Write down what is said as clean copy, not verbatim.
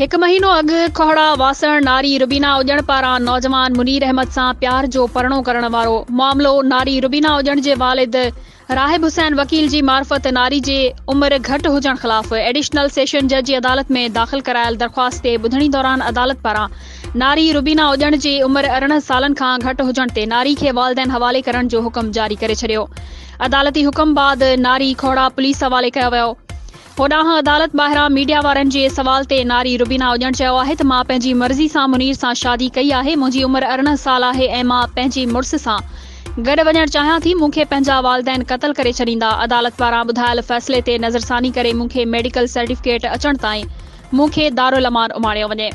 एक महीनो अग खोड़ा वासण नारी रुबीना उजण पारां नौजवान मुनीर अहमद सां प्यार जो परणो करण वारो मामलो नारी रुबीना उजण जे वालिद राहिब हुसैन वकील जी मार्फत नारी जे उम्र घट हुजण खिलाफ एडिशनल सेशन जज जी अदालत में दाख़िल करायल दरख्वास्त ते ॿुधणी दौरान अदालत पारां नारी रुबीना उजण जी उम्र 18 सालन खां घट हुजण ते नारी खे वालिदैन हवाले करण जो हुकुम जारी करे छडियो। अदालती हुकुम बाद नारी खोड़ा पुलिस हवाले कयो वियो। होॾांहुं अदालत ॿाहिरां मीडिया वारनि जे सवाल ते नारी रुबीना उजण चयो आहे त मां पंहिंजी मर्ज़ी सां मुनीर सां शादी कई आहे। मुंहिंजी उम्र 18 साल आहे ऐं मां पंहिंजी मुड़ुस सां गॾु वञणु चाहियां थी। मूंखे पंहिंजा वालिदैन क़त्ल करे छॾींदा। अदालत पारां ॿुधायल फ़ैसिले ते नज़रसानी करे मूंखे मेडिकल सर्टिफिकेट अचण ताईं मूंखे दारुल अमान उमाणियो वञे।